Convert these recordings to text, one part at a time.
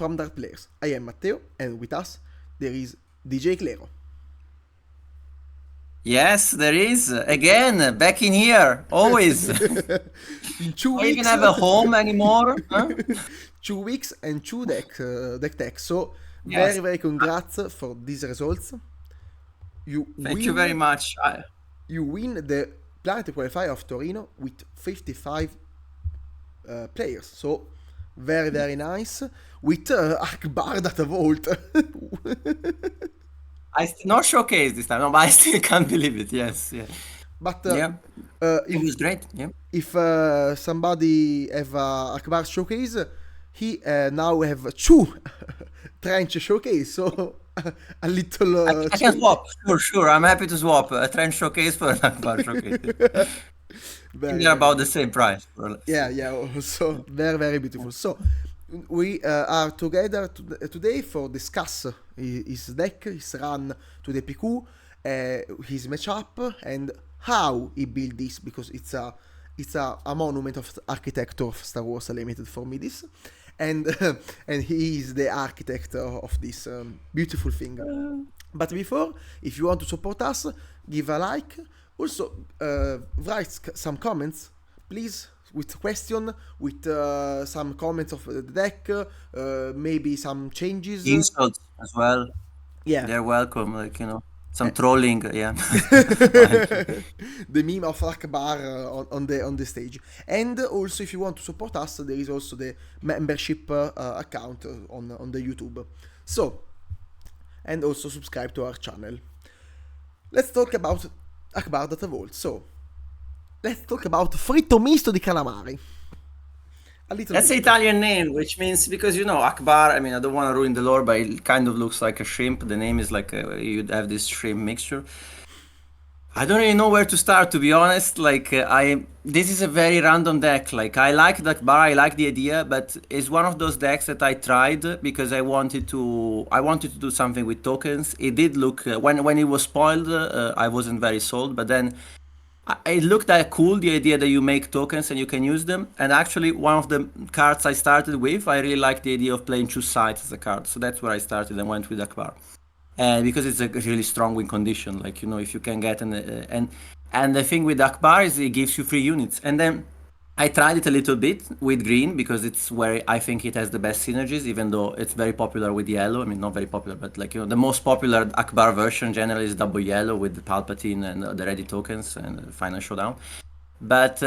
from Dark Players. I am Matteo, and with us there is Djclero. Yes, there is. Again, back in here, always. In 2 I even weeks, have a home anymore. Huh? 2 weeks and two deck decks. So Yes. very congrats for these results. You Thank you very win. much. You win the Planetary Qualifier of Torino with 55 players. So very nice with Akbar at a vault. Not showcase this time, no, but I still can't believe it. Yes, yeah. But Yeah, it if was great. Yeah. somebody have a Akbar showcase, he now have two trench showcase. So a little I can swap. Sure. I'm happy to swap a trend showcase for an Akbar showcase. I think they're very about the good. same price, more or less. Yeah. Also very beautiful. So we are together today for discuss his deck, his run to the PQ, his matchup, and how he built this because it's a monument of architecture of Star Wars Unlimited for me. This, and and he is the architect of this beautiful thing. But before, if you want to support us, give a like. Also, write some comments, please, with question, with some comments of the deck, maybe some changes. Insults as well. Yeah. They're welcome. Like, Uh, some trolling. Yeah. Fine. the meme of Akbar on the stage. And also, if you want to support us, there is also the membership account on the YouTube. So, and also subscribe to our channel. Let's talk about Akbar Data Vault. So, let's talk about fritto misto di calamari. A little That's the bit. Italian name, which means because Akbar. I mean, I don't want to ruin the lore, but it kind of looks like a shrimp. The name is like you'd have this shrimp mixture. I don't really know where to start, to be honest. Like this is a very random deck. Like I like the Akbar, I like the idea, but it's one of those decks that I tried because I wanted to do something with tokens. It did look when it was spoiled, I wasn't very sold, but then it looked cool, the idea that you make tokens and you can use them. And actually, one of the cards I started with, I really liked the idea of playing Choose Sides as a card. So that's where I started and went with Akbar. Because it's a really strong win condition. Like, if you can get and the thing with Akbar is it gives you free units. And then I tried it a little bit with green because it's where I think it has the best synergies, even though it's very popular with yellow. I mean, not very popular, but like, the most popular Akbar version generally is double yellow with the Palpatine and the ready tokens and Final Showdown. But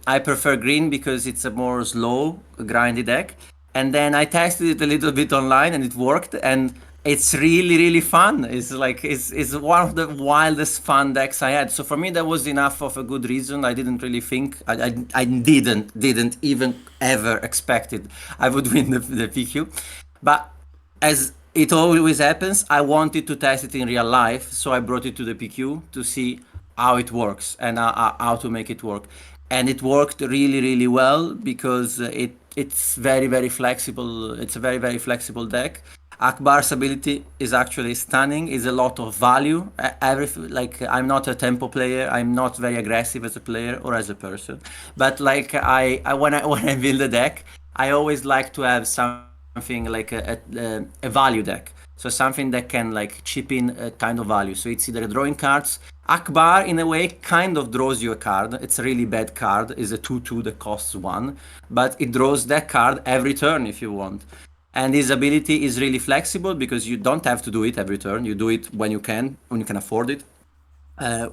I prefer green because it's a more slow, grindy deck. And then I tested it a little bit online and it worked. And it's really fun. It's like it's one of the wildest fun decks I had. So for me, that was enough of a good reason. I didn't really think I didn't even ever expected I would win the PQ. But as it always happens, I wanted to test it in real life, so I brought it to the PQ to see how it works and how to make it work. And it worked really well because it's very flexible. It's a very flexible deck. Akbar's ability is actually stunning. Is a lot of value. Like I'm not a tempo player. I'm not very aggressive as a player or as a person. But like I when I when I build a deck, I always like to have something like a value deck. So something that can like chip in a kind of value. So it's either drawing cards. Akbar in a way kind of draws you a card. It's a really bad card. It's a 2/2 that costs 1, but it draws that card every turn if you want. And his ability is really flexible because you don't have to do it every turn. You do it when you can afford it,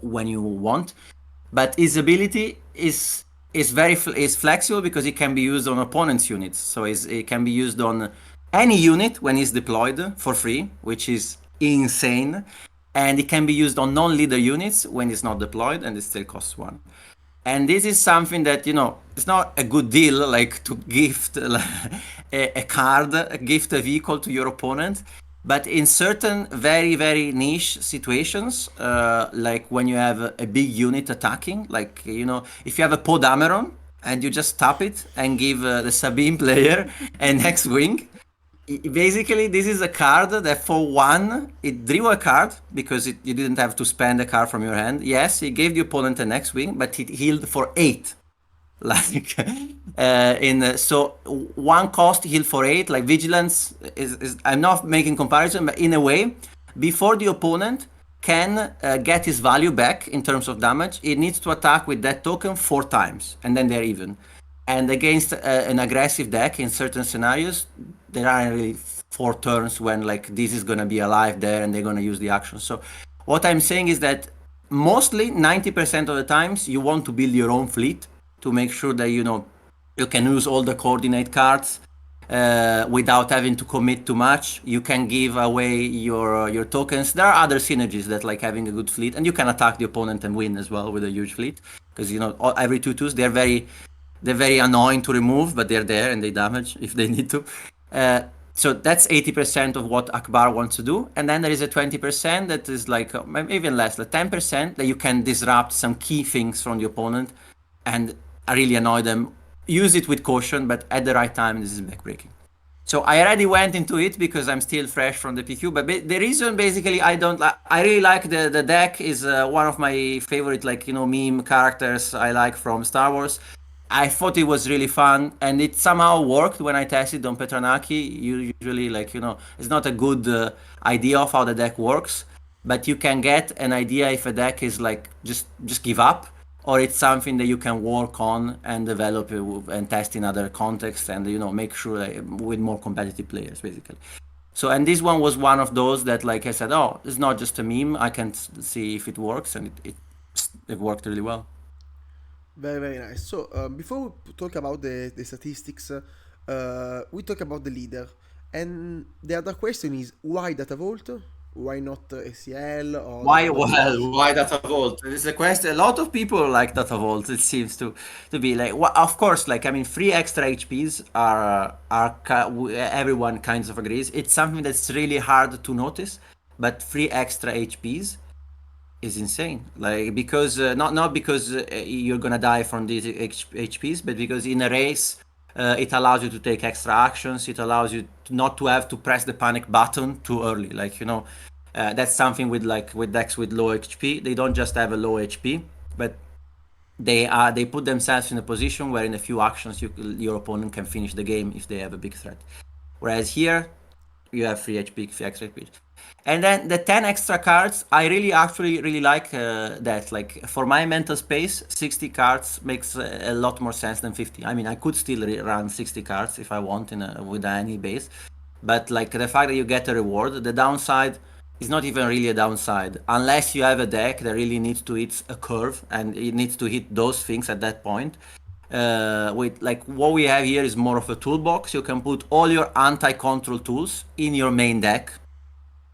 when you want. But his ability is flexible because it can be used on opponent's units. So it can be used on any unit when it's deployed for free, which is insane. And it can be used on non-leader units when it's not deployed and it still costs 1. And this is something that, it's not a good deal, like to gift a card, gift a vehicle to your opponent. But in certain very niche situations, like when you have a big unit attacking, like, if you have a Podameron and you just tap it and give the Sabine player an X-Wing, basically this is a card that for 1, it drew a card because you didn't have to spend a card from your hand. Yes, it gave the opponent an X-Wing, but it healed for 8. Like so one cost heal for 8, like vigilance is I'm not making comparison, but in a way, before the opponent can get his value back in terms of damage, it needs to attack with that token 4 times, and then they're even. And against an aggressive deck in certain scenarios, there are really 4 turns when like this is gonna be alive there and they're gonna use the action. So what I'm saying is that mostly 90% of the times you want to build your own fleet to make sure that you can use all the coordinate cards without having to commit too much. You can give away your tokens. There are other synergies that like having a good fleet, and you can attack the opponent and win as well with a huge fleet, because every 2/2s they're very annoying to remove, but they're there and they damage if they need to. So that's 80% of what Akbar wants to do. And then there is a 20% that is like even less, like 10% that you can disrupt some key things from the opponent and really annoy them. Use it with caution, but at the right time, this is backbreaking. So I already went into it because I'm still fresh from the PQ. But the reason basically I really like the deck is one of my favorite meme characters I like from Star Wars. I thought it was really fun, and it somehow worked when I tested on Petranaki. Usually it's not a good idea of how the deck works, but you can get an idea if a deck is like just give up, or it's something that you can work on and develop and test in other contexts, and make sure with more competitive players basically. So, and this one was one of those that like I said, oh, it's not just a meme, I can see if it works, and it worked really well. Very, very nice. So, before we talk about the statistics, we talk about the leader. And the other question is why Data Vault? Why not ACL or Why? other Well, things? why Data Vault? It's a question. A lot of people like Data Vault. It seems to be like. Well, of course, like I mean, free extra HPs everyone kinds of agrees. It's something that's really hard to notice, but free extra HPs is insane. Like because not because you're gonna die from these HPs, but because in a race. It allows you to take extra actions. It allows you not to have to press the panic button too early. Like that's something with decks with low HP. They don't just have a low HP, but they put themselves in a position where in a few actions your opponent can finish the game if they have a big threat. Whereas here you have free HP, free extra HP. And then the 10 extra cards, I actually really like that. Like for my mental space, 60 cards makes a lot more sense than 50. I mean, I could still run 60 cards if I want with any base, but like the fact that you get a reward, the downside is not even really a downside unless you have a deck that really needs to hit a curve and it needs to hit those things at that point. With like what we have here is more of a toolbox. You can put all your anti-control tools in your main deck,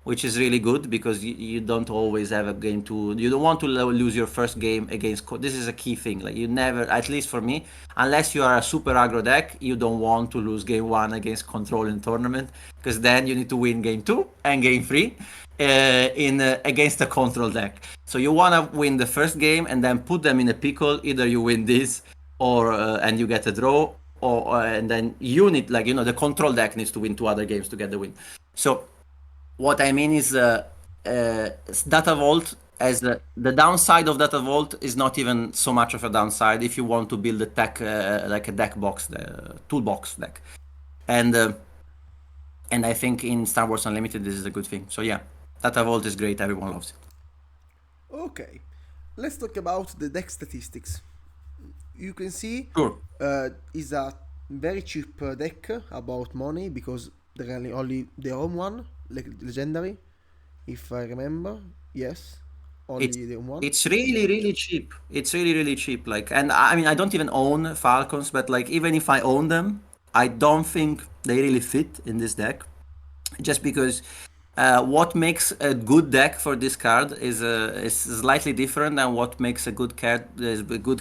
which is really good because you don't always have a game to. You don't want to lose your first game against. This is a key thing. Like you never, at least for me, unless you are a super aggro deck, you don't want to lose game 1 against control in tournament, because then you need to win game 2 and game 3 against a control deck. So you want to win the first game and then put them in a pickle. Either you win this or and you get a draw, or and then you need the control deck needs to win 2 other games to get the win. So what I mean is Data Vault as the downside of Data Vault is not even so much of a downside if you want to build a deck like a deck box, the toolbox deck, and I think in Star Wars Unlimited this is a good thing. So yeah, Data Vault is great. Everyone loves it. Okay, let's talk about the deck statistics. You can see Sure. is a very cheap deck about money because there are only their own one, legendary, if I remember. Yes, It's only the one. it's really cheap. It's really cheap. Like, and I mean, I don't even own Falcons, but like even if I own them, I don't think they really fit in this deck. Just because what makes a good deck for this card is slightly different than what makes a good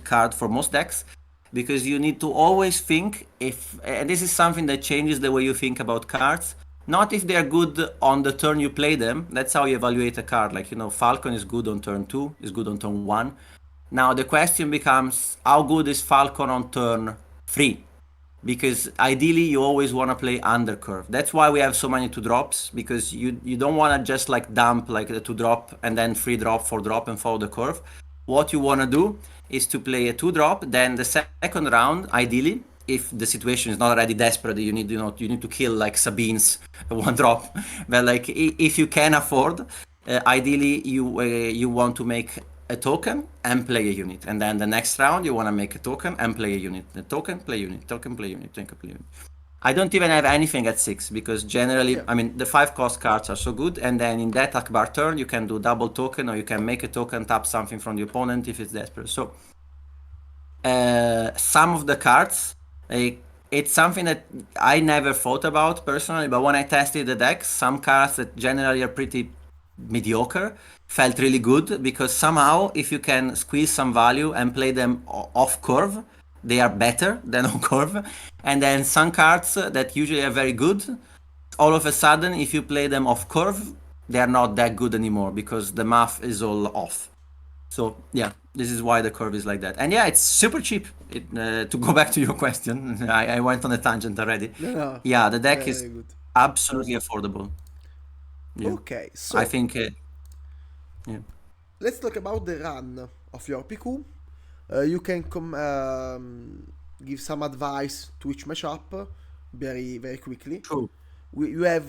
card for most decks. Because you need to always think and this is something that changes the way you think about cards. Not if they're good on the turn you play them. That's how you evaluate a card. Like Falcon is good on turn 2, is good on turn 1. Now the question becomes, how good is Falcon on turn 3? Because ideally you always want to play under curve. That's why we have so many 2-drops, because you don't want to just like dump like the 2-drop and then 3-drop, 4-drop and follow the curve. what you want to do is to play a 2-drop. Then the second round, ideally, if the situation is not already desperate, you need to kill like Sabine's 1-drop. But like if you can afford, ideally you want to make a token and play a unit, and then the next round you want to make a token and play a unit. The token, play unit, token, play unit, token, play unit. I don't even have anything at 6 because generally, I mean, the 5-cost cards are so good, and then in that Akbar turn, you can do double token, or you can make a token, tap something from the opponent if it's desperate. So some of the cards, it's something that I never thought about personally, but when I tested the deck, some cards that generally are pretty mediocre felt really good because somehow if you can squeeze some value and play them off curve, they are better than on curve. And then some cards that usually are very good, all of a sudden if you play them off curve, they are not that good anymore because the math is all off. So yeah, this is why the curve is like that. And yeah, it's super cheap. To go back to your question, I went on a tangent already. No, Yeah, the deck very is good. absolutely affordable. Yeah. Okay, so I think yeah. let's talk about the run of your PQ. You can give some advice to each matchup very very quickly. True. You have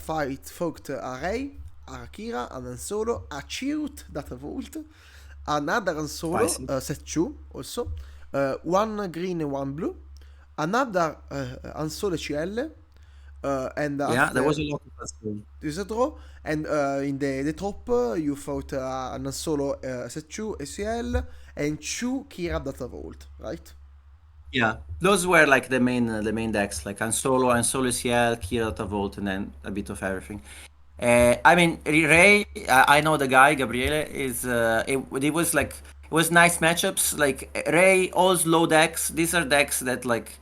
fought a Rey, a Kira, an Han Solo, a Chirrut Data Vault, another Han Solo, Spicy. set 2 also, one green and one blue, another Han Solo CL, and Yeah, there was after a lot of that. this a draw, and in the top you fought an Han Solo set 2 ACL and 2 Kira Data Vault, right? Yeah, those were like the main decks, like Han Solo CL, Kira Volt, and then a bit of everything. I mean, Ray, I know the guy, Gabriele, is it was like it was nice matchups. Like Ray, all slow decks. These are decks that like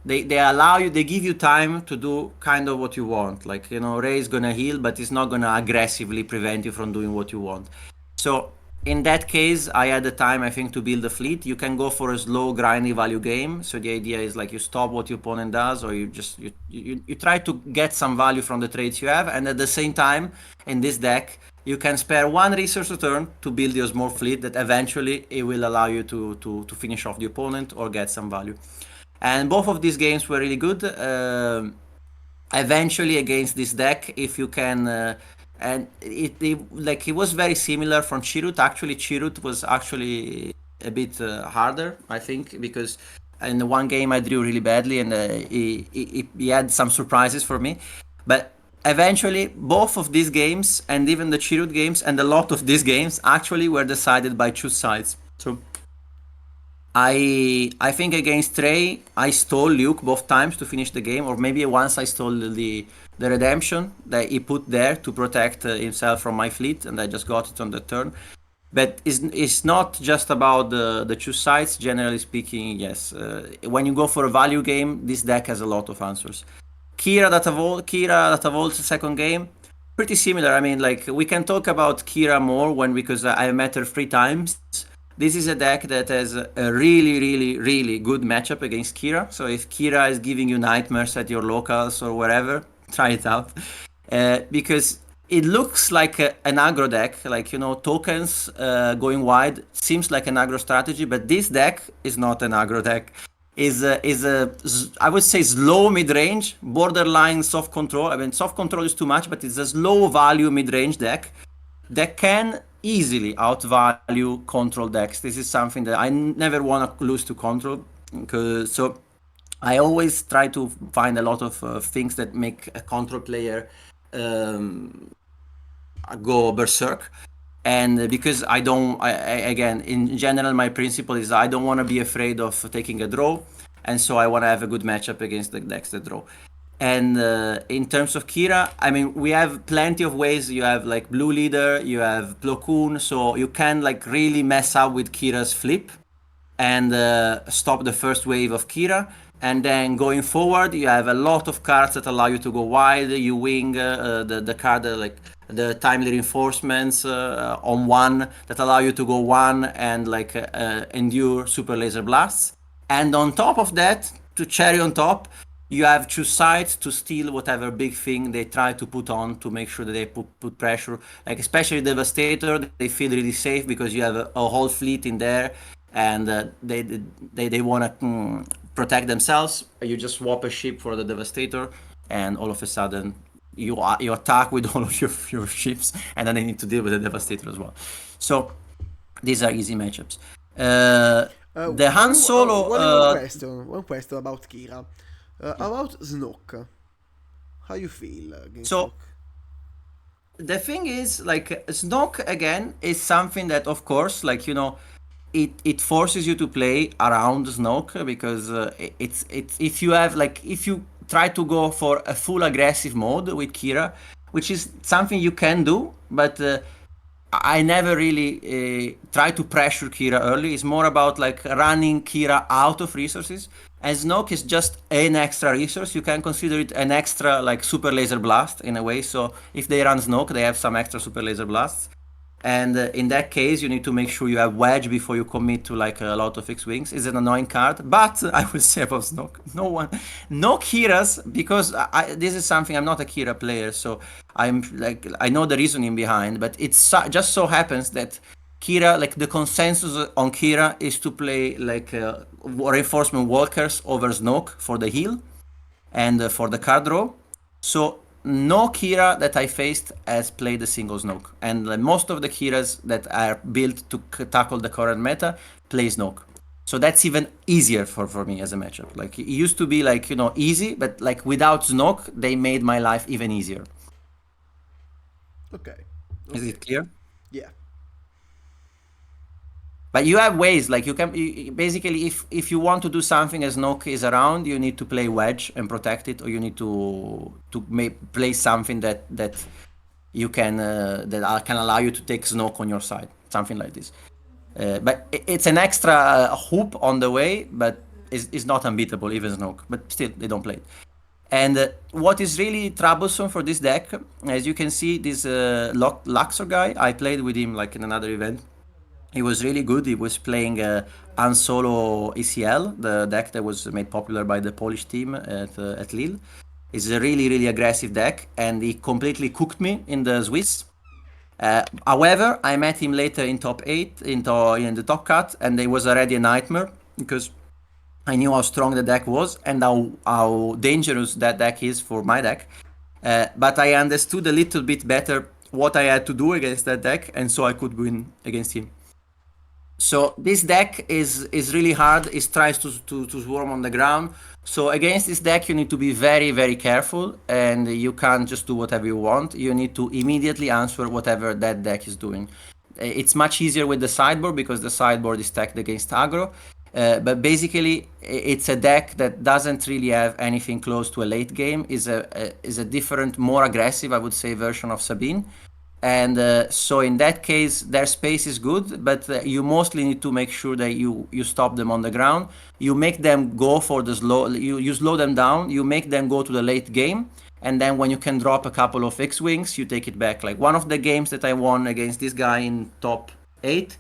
they allow you, they give you time to do kind of what you want. Like, you know, Ray is gonna heal, but he's not gonna aggressively prevent you from doing what you want. So in that case, I had the time, I think, to build a fleet. You can go for a slow, grindy value game. So the idea is like you stop what your opponent does, or you just you try to get some value from the trades you have, and at the same time, in this deck, you can spare one resource a turn to build your small fleet that eventually it will allow you to finish off the opponent or get some value. And both of these games were really good. Eventually against this deck, if you can, and it was very similar from Chirrut. Actually, Chirrut was actually a bit harder, I think, because in the one game I drew really badly, and he had some surprises for me. But eventually, both of these games, and even the Chirrut games, and a lot of these games, actually were decided by choose sides. So I think against Trey, I stole Luke both times to finish the game, or maybe once I stole the redemption that he put there to protect himself from my fleet, and I just got it on the turn. But it's not just about the two sides. Generally speaking, yes. When you go for a value game, this deck has a lot of answers. Kira Data Volt's second game, pretty similar. I mean, like we can talk about Kira more because I met her 3 times. This is a deck that has a really, really, really good matchup against Kira. So if Kira is giving you nightmares at your locals or wherever, try it out. Because it looks like an aggro deck, like, you know, tokens going wide seems like an aggro strategy, but this deck is not an aggro deck. Is I would say slow mid-range, borderline soft control. I mean, soft control is too much, but it's a slow value mid-range deck that can easily outvalue control decks. This is something that I never want to lose to control. So I always try to find a lot of things that make a control player go berserk. And because again, in general, my principle is I don't want to be afraid of taking a draw. And so I want to have a good matchup against the decks that draw. And in terms of Kira, I mean, we have plenty of ways. You have like Blue Leader, you have Plo Koon, so you can like really mess up with Kira's flip and stop the first wave of Kira. And then going forward, you have a lot of cards that allow you to go wide. You wing the card like the timely reinforcements on one that allow you to go one and like endure super laser blasts. And on top of that, to cherry on top, you have two sides to steal whatever big thing they try to put on to make sure that they put pressure. Like especially Devastator, they feel really safe because you have a whole fleet in there, and they want to protect themselves. You just swap a ship for the Devastator, and all of a sudden you attack with all of your ships, and then they need to deal with the Devastator as well. So these are easy matchups. The Han Solo. One question about Kira. About Snoke. How you feel against So Snoke? the thing is, like Snoke again is something that, of course, like it forces you to play around Snoke because it's if you have like if you try to go for a full aggressive mode with Kira, which is something you can do, but I never really try to pressure Kira early. It's more about like running Kira out of resources. And Snoke is just an extra resource. You can consider it an extra like super laser blast in a way. So if they run Snoke, they have some extra super laser blasts. And in that case, you need to make sure you have Wedge before you commit to like a lot of X-Wings. It's an annoying card, but I will say about Snoke, no Kiras, because this is something, I'm not a Kira player, so I'm like, I know the reasoning behind, but it's just so happens that Kira, like the consensus on Kira is to play like reinforcement walkers over Snoke for the heal and for the card draw. So no Kira that I faced has played a single Snoke, and most of the Kiras that are built to tackle the current meta play Snoke. So that's even easier for me as a matchup. Like it used to be like easy, but like without Snoke, they made my life even easier. Okay. Is it clear? Yeah. But you have ways, like basically if you want to do something as Snoke is around, you need to play Wedge and protect it, or you need to play something that you can that can allow you to take Snoke on your side, something like this. But it's an extra hoop on the way, but it's not unbeatable, even Snoke. But still, they don't play it. And what is really troublesome for this deck, as you can see, this Luxor guy, I played with him like in another event. He was really good. He was playing Han Solo ECL, the deck that was made popular by the Polish team at Lille. It's a really, really aggressive deck, and he completely cooked me in the Swiss. However, I met him later in top 8, in the top cut, and it was already a nightmare because I knew how strong the deck was and how dangerous that deck is for my deck. But I understood a little bit better what I had to do against that deck, and so I could win against him. So this deck is really hard. It tries to swarm on the ground. So against this deck, you need to be very, very careful, and you can't just do whatever you want. You need to immediately answer whatever that deck is doing. It's much easier with the sideboard because the sideboard is stacked against aggro. But basically, it's a deck that doesn't really have anything close to a late game. Is a different, more aggressive, I would say, version of Sabine. And so in that case, their space is good, but you mostly need to make sure that you stop them on the ground. You make them go for the slow, you slow them down, you make them go to the late game, and then when you can drop a couple of X-Wings, you take it back. Like one of the games that I won against this guy in top 8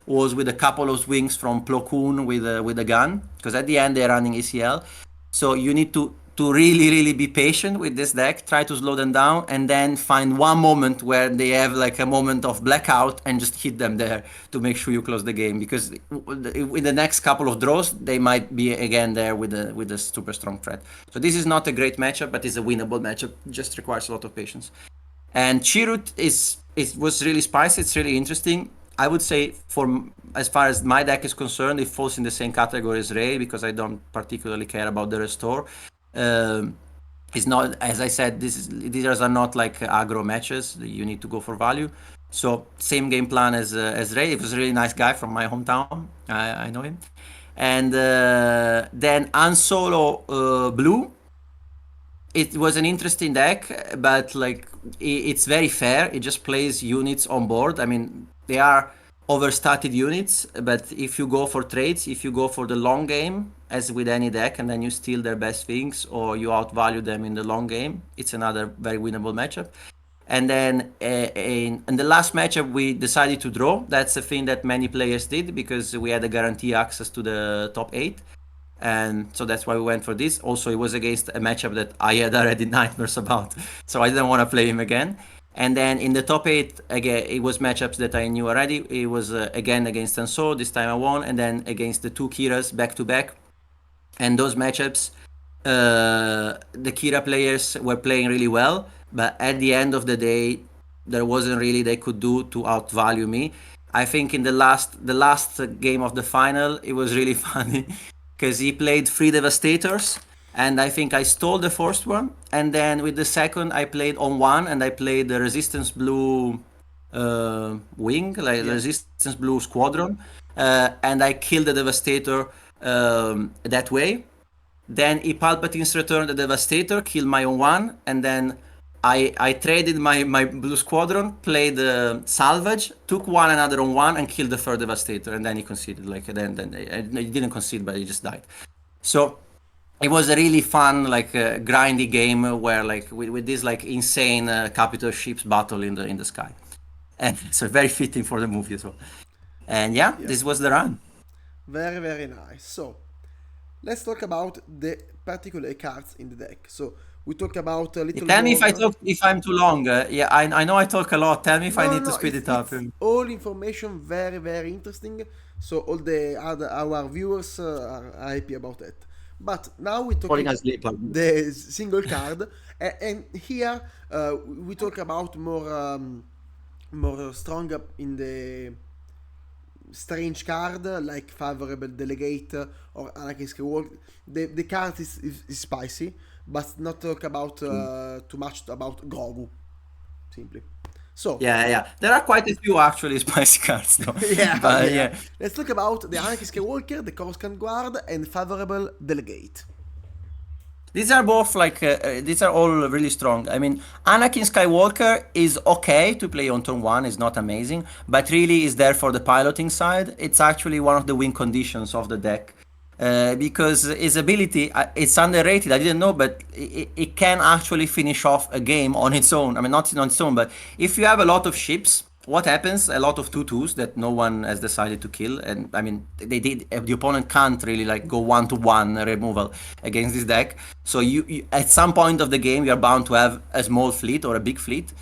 was with a couple of swings from Plo Koon with a gun, because at the end they're running ECL. So you need to really, really be patient with this deck, try to slow them down, and then find one moment where they have like a moment of blackout and just hit them there to make sure you close the game. Because in the next couple of draws, they might be again there with a super strong threat. So this is not a great matchup, but it's a winnable matchup. Just requires a lot of patience. And Chirrut was really spicy. It's really interesting. I would say, as far as my deck is concerned, it falls in the same category as Ray because I don't particularly care about the restore. It's not, as I said, these are not like aggro matches. You need to go for value. So same game plan as Ray. It was a really nice guy from my hometown. I know him. And then Han Solo Blue. It was an interesting deck, but like it's very fair. It just plays units on board. I mean, they are overstated units, but if you go for trades, if you go for the long game, as with any deck, and then you steal their best things or you outvalue them in the long game, it's another very winnable matchup. And then in the last matchup, we decided to draw. That's a thing that many players did because we had a guarantee access to the top 8. And so that's why we went for this. Also, it was against a matchup that I had already nightmares about, so I didn't want to play him again. And then in the top 8, again, it was matchups that I knew already. It was again against Tanso, this time I won, and then against the 2 Kiras back to back. And those matchups, the Kira players were playing really well, but at the end of the day, there wasn't really they could do to outvalue me. I think in the last game of the final, it was really funny because he played 3 Devastators, and I think I stole the first one, and then with the second I played on 1, and I played the Resistance Blue wing, like the Resistance Blue Squadron, and I killed the Devastator that way. Then he Palpatine's returned the Devastator, killed my own 1, and then I traded my Blue Squadron, played Salvage, took one another on 1, and killed the 3rd Devastator, and then he conceded. Like then he didn't concede, but he just died. So it was a really fun, like grindy game where like with this like insane capital ships battle in the sky, and so very fitting for the movie as well. And yeah, this was the run. Very, very nice. So let's talk about the particular cards in the deck. So we talk about a little Tell me more. if I'm too long. Yeah, I know I talk a lot. Tell me if I need to speed it up. It's all information very, very interesting. So all the other our viewers are happy about it. But now we talk Falling about asleep. the single card, and here we talk about more stronger in the strange card like favorable delegate or Anakin Skywalker. The card is spicy, but not talk about too much about Grogu. Simply. So Yeah. There are quite a few actually spicy cards though. But yeah. Let's talk about the Anakin Skywalker, the Coruscant Guard, and favorable delegate. These are both like these are all really strong. I mean, Anakin Skywalker is okay to play on turn 1. Is not amazing, but really is there for the piloting side. It's actually one of the win conditions of the deck because his ability it's underrated. I didn't know, but it can actually finish off a game on its own. I mean, not on its own, but if you have a lot of ships. What happens? A lot of 2/2s that no one has decided to kill, and I mean, the opponent can't really like go 1-to-1 removal against this deck. So you at some point of the game, you are bound to have a small fleet or a big fleet.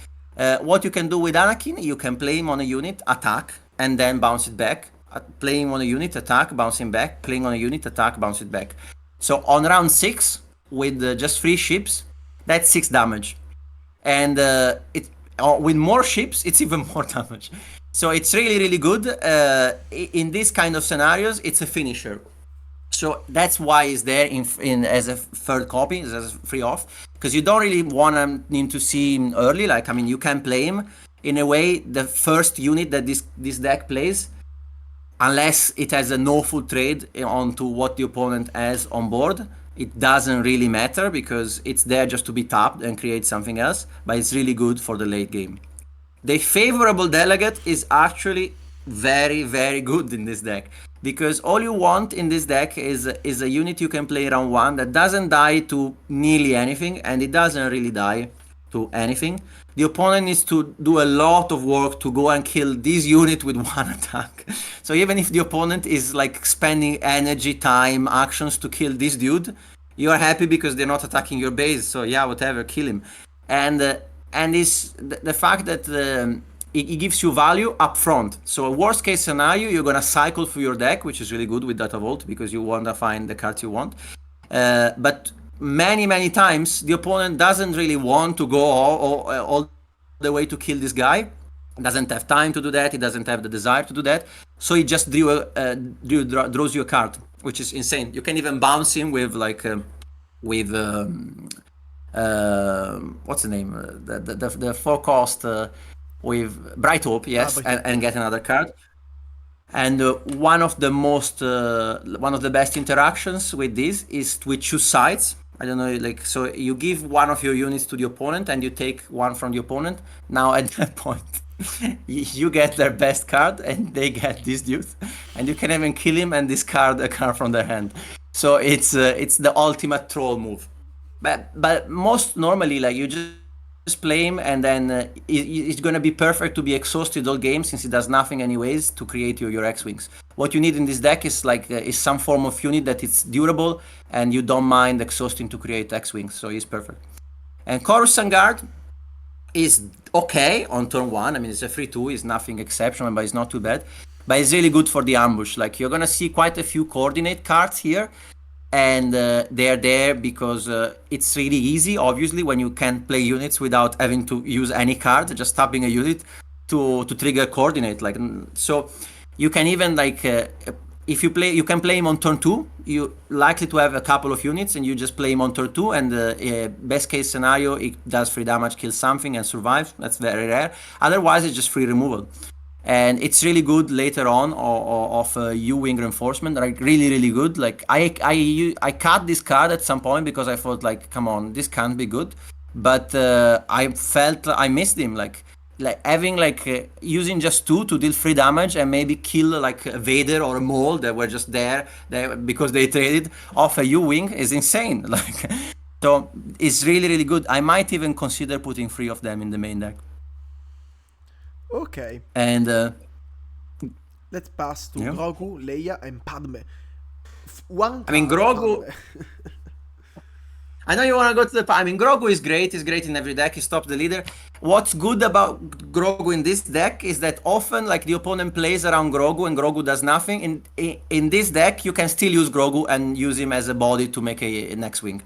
What you can do with Anakin, you can play him on a unit, attack, and then bounce it back. Play him on a unit, attack, bounce him back. Playing on a unit, attack, bounce it back. So on round 6, with just 3 ships, that's 6 damage, and with more ships, it's even more damage. So it's really, really good. In these kind of scenarios, it's a finisher. So that's why it's there in as a 3rd copy, as a free off, because you don't really want him to see him early. Like, I mean, you can play him in a way the first unit that this deck plays, unless it has a no full trade onto what the opponent has on board. It doesn't really matter because it's there just to be tapped and create something else, but it's really good for the late game. The favorable delegate is actually very, very good in this deck because all you want in this deck is a unit you can play round 1 that doesn't die to nearly anything, and it doesn't really die to anything. The opponent needs to do a lot of work to go and kill this unit with 1 attack. So even if the opponent is like spending energy, time, actions to kill this dude, you are happy because they're not attacking your base. So yeah, whatever, kill him. And is the fact that it gives you value up front. So worst case scenario, you're gonna cycle through your deck, which is really good with Data Vault because you wanna find the cards you want. But many times the opponent doesn't really want to go all the way to kill this guy. Doesn't have time to do that. He doesn't have the desire to do that. So he just draws you a card, which is insane. You can even bounce him with like what's the name? The 4 cost with Bright Hope, yes, and get another card. And one of the best interactions with this is with choose sides. I don't know, like, so you give one of your units to the opponent and you take one from the opponent. Now at that point, you get their best card and they get this dude, and you can even kill him and discard a card from their hand. So it's the ultimate troll move. But most normally, like, you just just play him, and then it's going to be perfect to be exhausted all game, since it does nothing anyways to create your X-Wings. What you need in this deck is like is some form of unit that it's durable, and you don't mind exhausting to create X-Wings, so he's perfect. And Coruscant Guard is okay on turn 1. I mean, it's a 3/2, it's nothing exceptional, but it's not too bad. But it's really good for the ambush. Like, you're gonna see quite a few coordinate cards here, and they're there because it's really easy, obviously, when you can play units without having to use any card, just tapping a unit to trigger coordinate. Like, so you can even like if you play, you can play him on turn 2. You're likely to have a couple of units, and you just play him on turn 2, and best case scenario, it does 3 damage, kills something, and survives. That's very rare. Otherwise, it's just free removal. And it's really good later on of U-Wing reinforcement, like really good. Like I cut this card at some point because I thought, like, come on, this can't be good. But I felt I missed him, like having like using just 2 to deal 3 damage and maybe kill like a Vader or a Maul that were just there because they traded off a U-Wing is insane. Like, so it's really good. I might even consider putting 3 of them in the main deck. Okay. And let's pass to yeah. Grogu, Leia, and Padme. One I mean, card, Grogu. Padme. I know you want to go to the. I mean, Grogu is great. He's great in every deck. He stops the leader. What's good about Grogu in this deck is that often, like, the opponent plays around Grogu and Grogu does nothing. In this deck, you can still use Grogu and use him as a body to make an X-Wing.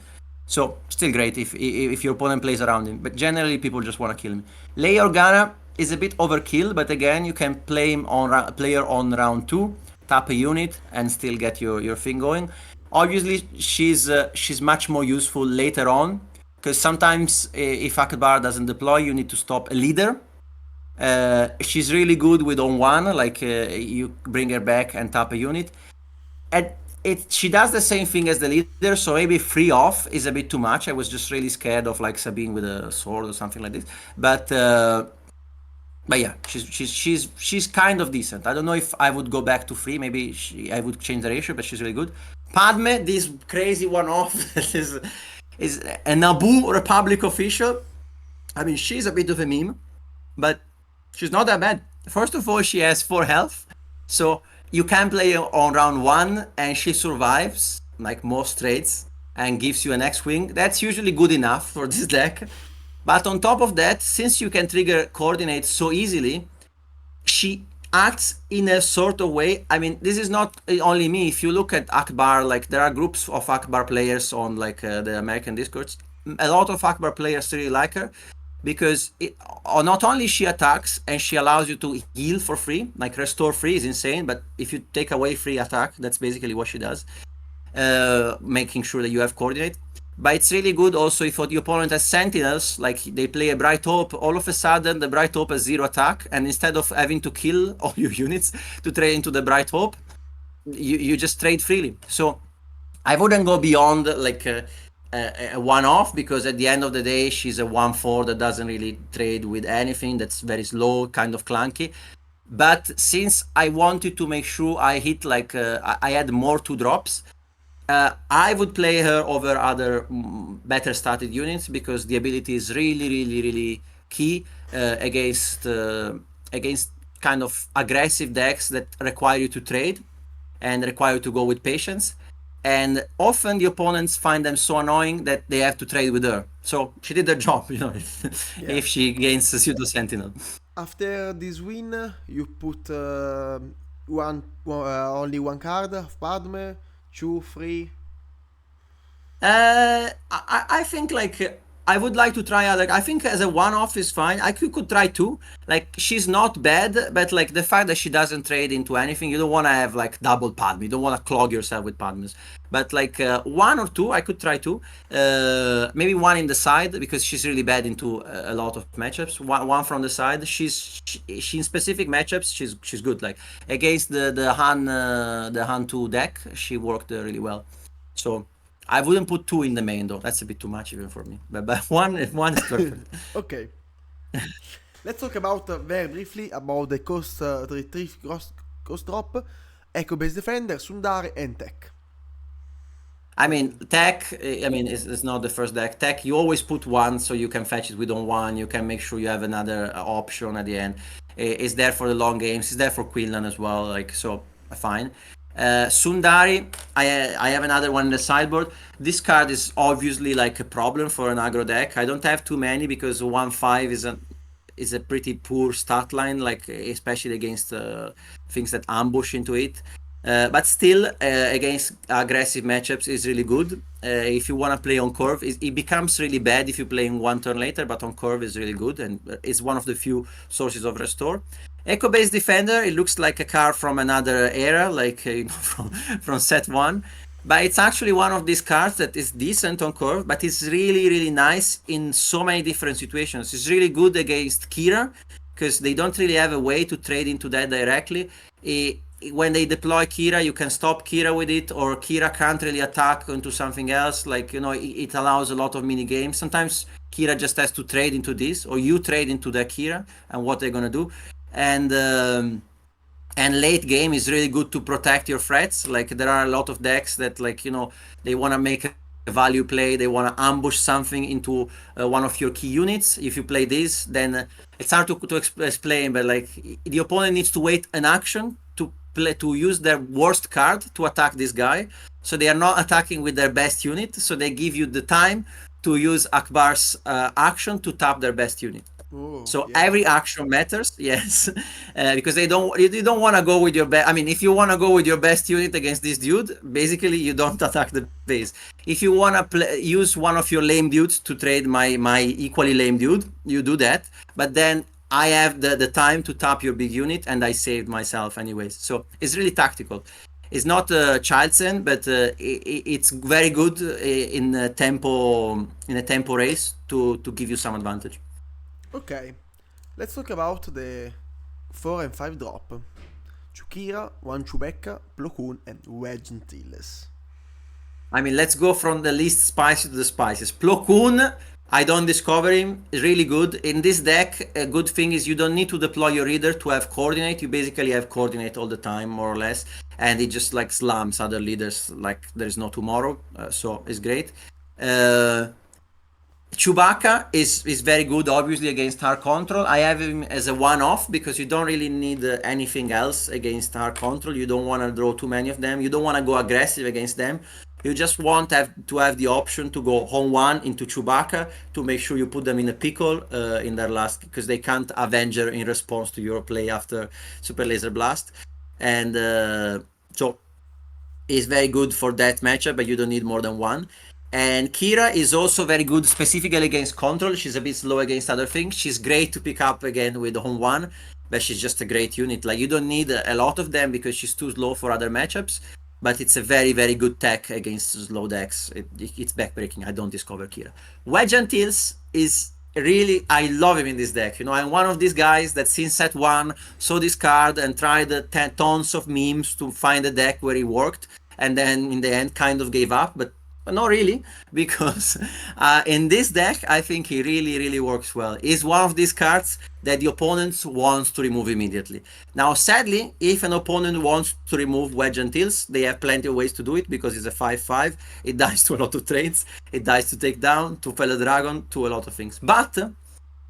So still great if your opponent plays around him. But generally, people just want to kill him. Leia Organa is a bit overkill, but again, you can play him on player on round 2, tap a unit, and still get your thing going. Obviously, she's much more useful later on, because sometimes if Akbar doesn't deploy, you need to stop a leader. She's really good with on 1, like you bring her back and tap a unit. And she does the same thing as the leader, so maybe 3 off is a bit too much. I was just really scared of like Sabine with a sword or something like this. But yeah, she's kind of decent. I don't know if I would go back to 3. Maybe I would change the ratio, but she's really good. Padme, this crazy one-off, is a Naboo Republic official. I mean, she's a bit of a meme, but she's not that bad. First of all, she has 4 health, so you can play on round 1, and she survives, like most trades, and gives you an X-Wing. That's usually good enough for this deck. But on top of that, since you can trigger coordinates so easily, she acts in a sort of way. I mean, this is not only me. If you look at Akbar, like, there are groups of Akbar players on like the American Discords. A lot of Akbar players really like her because not only she attacks and she allows you to heal for free, like restore free is insane, but if you take away free attack, that's basically what she does, making sure that you have coordinate. But it's really good also if the opponent has sentinels, like they play a Bright Hope, all of a sudden the Bright Hope has 0 attack, and instead of having to kill all your units to trade into the Bright Hope, you just trade freely. So I wouldn't go beyond like a one-off, because at the end of the day, she's a 1/4 that doesn't really trade with anything, that's very slow, kind of clunky. But since I wanted to make sure I hit like, I had more 2-drops, I would play her over other better started units, because the ability is really key against kind of aggressive decks that require you to trade and require you to go with patience. And often the opponents find them so annoying that they have to trade with her. So she did her job, you know, if she gains a pseudo sentinel. After this win, you put only 1 card of Padme, 2, 3. I think like I would like to try other. I think as a one-off is fine. I could try 2. Like, she's not bad, but like the fact that she doesn't trade into anything, you don't want to have like double Padme. You don't want to clog yourself with Padmes. But like 1 or 2, I could try 2. Maybe 1 in the side, because she's really bad into a lot of matchups. One from the side. She in specific matchups she's good. Like against the Han 2 deck, she worked really well. So I wouldn't put 2 in the main though. That's a bit too much even for me. But one is perfect. Okay. Let's talk about very briefly about the cost drop, Echo Base Defender, Sundari, and Tech. I mean, tech, I mean, it's not the first deck. Tech, you always put one so you can fetch it with on one. You can make sure you have another option at the end. It's there for the long games. It's there for Quinlan as well. Like, so, fine. Sundari, I have another one in the sideboard. This card is obviously like a problem for an aggro deck. I don't have too many because 1/5 is a pretty poor stat line, like especially against things that ambush into it. But still, against aggressive matchups is really good. If you want to play on curve, it becomes really bad if you play in one turn later, but on curve is really good and it's one of the few sources of restore. Echo-based defender, it looks like a card from another era, like from set one. But it's actually one of these cards that is decent on curve, but it's really, really nice in so many different situations. It's really good against Kira, because they don't really have a way to trade into that directly. When they deploy Kira, you can stop Kira with it, or Kira can't really attack into something else. Like, it allows a lot of mini games. Sometimes Kira just has to trade into this, or you trade into the Kira and what they're gonna do. And late game is really good to protect your threats. Like, there are a lot of decks that, like, they want to make a value play, they want to ambush something into one of your key units. If you play this, then it's hard to explain, but like, the opponent needs to wait an action to use their worst card to attack this guy, so they are not attacking with their best unit, so they give you the time to use Akbar's action to tap their best unit. Ooh, So yeah. every action matters, yes, because you don't want to go with your best. I mean, if you want to go with your best unit against this dude, basically you don't attack the base. If you want to use one of your lame dudes to trade my equally lame dude, you do that. But then I have the time to tap your big unit, and I saved myself anyways. So it's really tactical. It's not a child sin, but it's very good in a tempo race to give you some advantage. Okay, let's talk about the 4 and 5 drop. Chukira, one Chewbacca, Plo Koon, and Wedge Antilles. I mean, let's go from the least spicy to the spiciest. Plo Koon, I don't discover him. Is really good. In this deck, a good thing is you don't need to deploy your reader to have coordinate. You basically have coordinate all the time, more or less. And it just like slams other leaders like there's no tomorrow. So it's great. Chewbacca is very good, obviously, against hard control. I have him as a one-off because you don't really need anything else against hard control. You don't want to draw too many of them. You don't want to go aggressive against them. You just want to have the option to go home one into Chewbacca to make sure you put them in a pickle in their last, because they can't Avenger in response to your play after Super Laser Blast. And so it's very good for that matchup, but you don't need more than one. And Kira is also very good specifically against control. She's a bit slow against other things. She's great to pick up again with home one, but she's just a great unit. Like, you don't need a lot of them because she's too slow for other matchups, but it's a very, very good tech against slow decks. It's backbreaking. I don't discover Kira. Wedge Antilles is really, I love him in this deck. I'm one of these guys that since set one saw this card and tried tons of memes to find a deck where he worked, and then in the end kind of gave up, but not really, because in this deck, I think he really, really works well. He's one of these cards that the opponent wants to remove immediately. Now, sadly, if an opponent wants to remove Wedge Antilles, they have plenty of ways to do it, because it's a 5/5. It dies to a lot of trades. It dies to take down, to Fell a Dragon, to a lot of things. But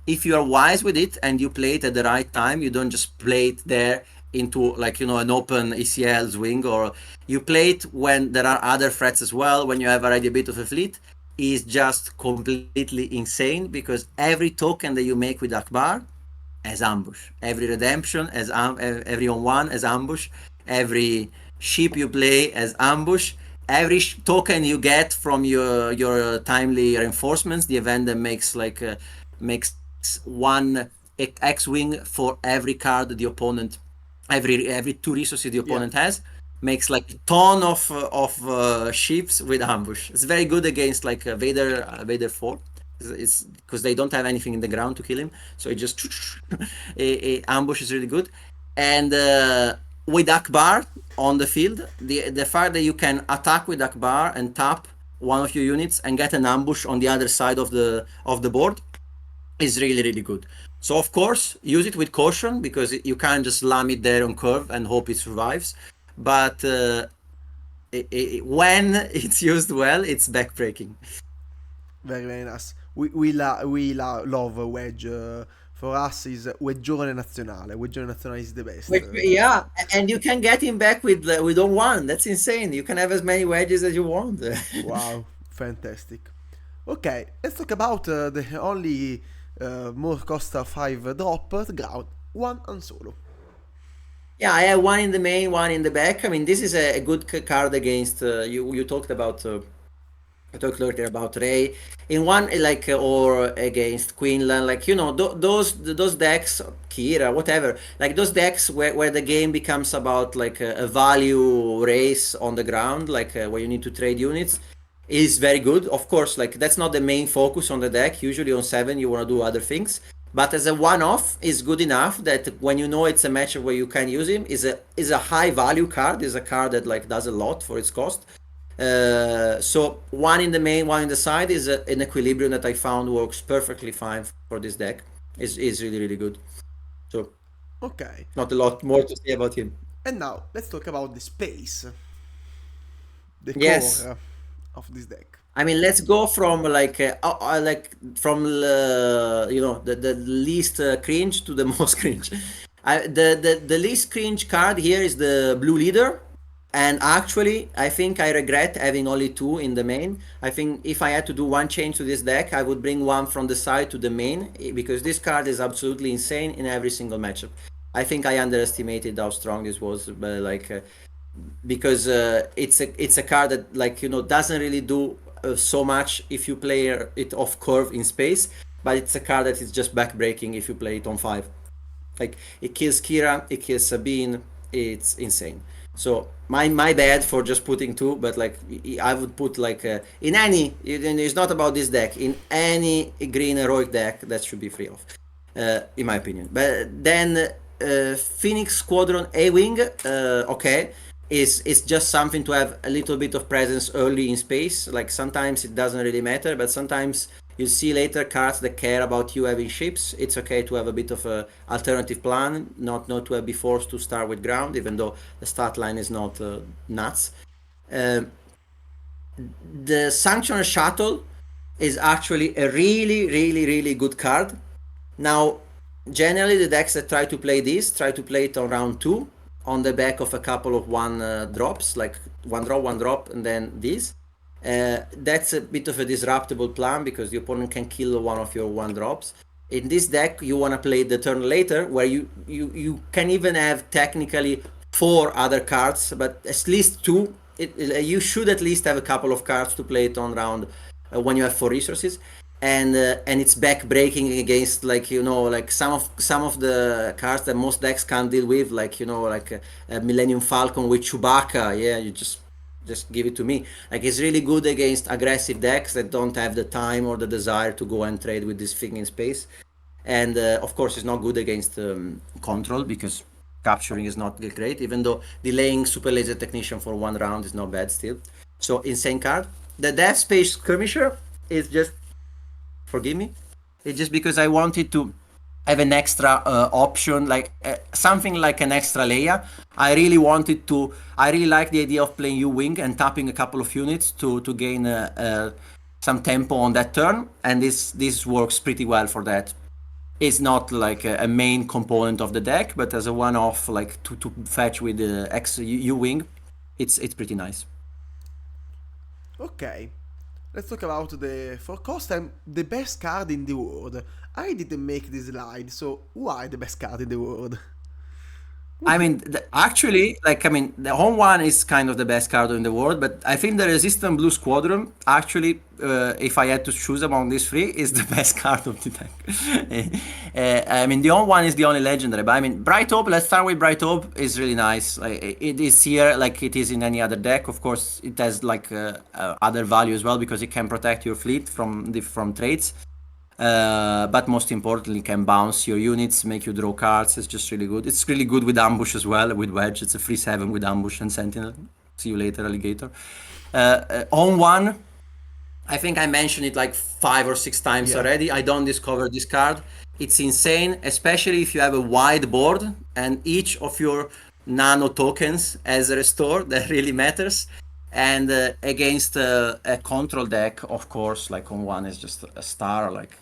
if you are wise with it and you play it at the right time, you don't just play it there into, like, an open ECL swing, or you play it when there are other threats as well, when you have already a bit of a fleet, is just completely insane, because every token that you make with Akbar has ambush. Every redemption has every on one has ambush. Every ship you play has ambush. Every token you get from your timely reinforcements, the event that makes makes one X-wing for every card the opponent, every 2 resources the opponent has, makes like a ton of ships with ambush. It's very good against like Vader 4. It's because they don't have anything in the ground to kill him, so it just ambush is really good. And with Akbar on the field, the fact that you can attack with Akbar and tap one of your units and get an ambush on the other side of the board is really, really good. So of course, use it with caution, because you can't just slam it there on curve and hope it survives. But when it's used well, it's backbreaking. Very, very nice. Love Wedge. For us is Wedgione Nazionale. Wedgione Nazionale is the best. Yeah, and you can get him back with on one. That's insane. You can have as many wedges as you want. Wow, fantastic. Okay, let's talk about the only more cost 5 drop ground, one and solo. Yeah, I have one in the main, one in the back. I mean, this is a good card against you. You talked about. I talked earlier about Ray in one like or against Quinlan, like those decks, Kira, whatever, like those decks where the game becomes about like a value race on the ground, like where you need to trade units, is very good. Of course, like that's not the main focus on the deck. Usually on 7 you want to do other things, but as a one-off is good enough that when you know it's a matchup where you can use him, is a high value card, is a card that like does a lot for its cost. So one in the main, one in the side is an equilibrium that I found works perfectly fine for this deck. Is really, really good. So Okay, not a lot more to say about him. and now let's talk about the space, the Yes. core of this deck. I mean, let's go from like from the least cringe to the most cringe. The least cringe card here is the blue leader, and actually, I think I regret having only 2 in the main. I think if I had to do one change to this deck, I would bring one from the side to the main because this card is absolutely insane in every single matchup. I think I underestimated how strong this was, but because it's a card that doesn't really do so much if you play it off curve in space, but it's a card that is just backbreaking if you play it on 5. Like it kills Kira, it kills Sabine, it's insane. So my bad for just putting 2, but like I would put like in any, it's not about this deck, in any green heroic deck that should be free of, in my opinion. But then Phoenix Squadron A-Wing, okay, is just something to have a little bit of presence early in space. Like sometimes it doesn't really matter, but sometimes you see later cards that care about you having ships. It's okay to have a bit of a alternative plan, not to be forced to start with ground, even though the start line is not nuts. The Sanctuary Shuttle is actually a really, really, really good card. Now, generally the decks that try to play this try to play it on round 2 on the back of a couple of one drops, like one drop, and then this. That's a bit of a disruptable plan because the opponent can kill one of your 1 drops. In this deck, you want to play the turn later, where you can even have technically 4 other cards, but at least 2. You should at least have a couple of cards to play it on round when you have 4 resources. And it's back breaking against like some of the cards that most decks can't deal with, like a Millennium Falcon with Chewbacca. Yeah, you just give it to me. Like it's really good against aggressive decks that don't have the time or the desire to go and trade with this thing in space. And of course, it's not good against control because capturing is not great. Even though delaying Super Laser Technician for 1 round is not bad still. So insane card. The Death Space Skirmisher is just, forgive me, it's just because I wanted to have an extra option, like something like an extra layer. I really like the idea of playing U-Wing and tapping a couple of units to gain some tempo on that turn, and this works pretty well for that. It's not like a main component of the deck, but as a one-off, like to fetch with the U-Wing, it's pretty nice. Okay, let's talk about the for cost time the best card in the world. I didn't make this slide, so why the best card in the world? I mean, actually, the home one is kind of the best card in the world, but I think the Resistant Blue Squadron, actually, if I had to choose among these 3, is the best card of the deck. I mean, the home one is the only legendary, but I mean, Bright Hope, let's start with Bright Hope, is really nice. It is here like it is in any other deck. Of course, it has other value as well because it can protect your fleet from trades. But most importantly, can bounce your units, make you draw cards. It's just really good. It's really good with ambush as well, with wedge. It's a free 7 with ambush and sentinel. See you later, alligator. On 1, I think I mentioned it like 5 or 6 times already. I don't discover this card. It's insane, especially if you have a wide board and each of your nano tokens has a restore. That really matters. And against a control deck, of course, like on one is just a star. Like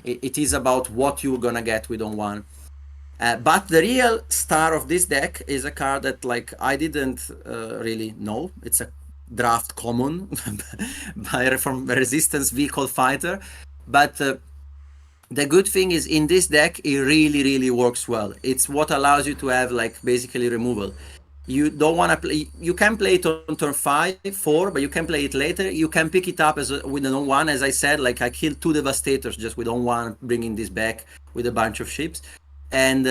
it is about what you're gonna get with on one. But the real star of this deck is a card that like I didn't really know. It's a draft common from Resistance Vehicle Fighter, but the good thing is in this deck it really works well. It's what allows you to have like basically removal. You don't want to play. You can play it on turn 5, 4, but you can play it later. You can pick it up as with an on-1. As I said, like I killed 2 Devastators just with on-1, bringing this back with a bunch of ships, and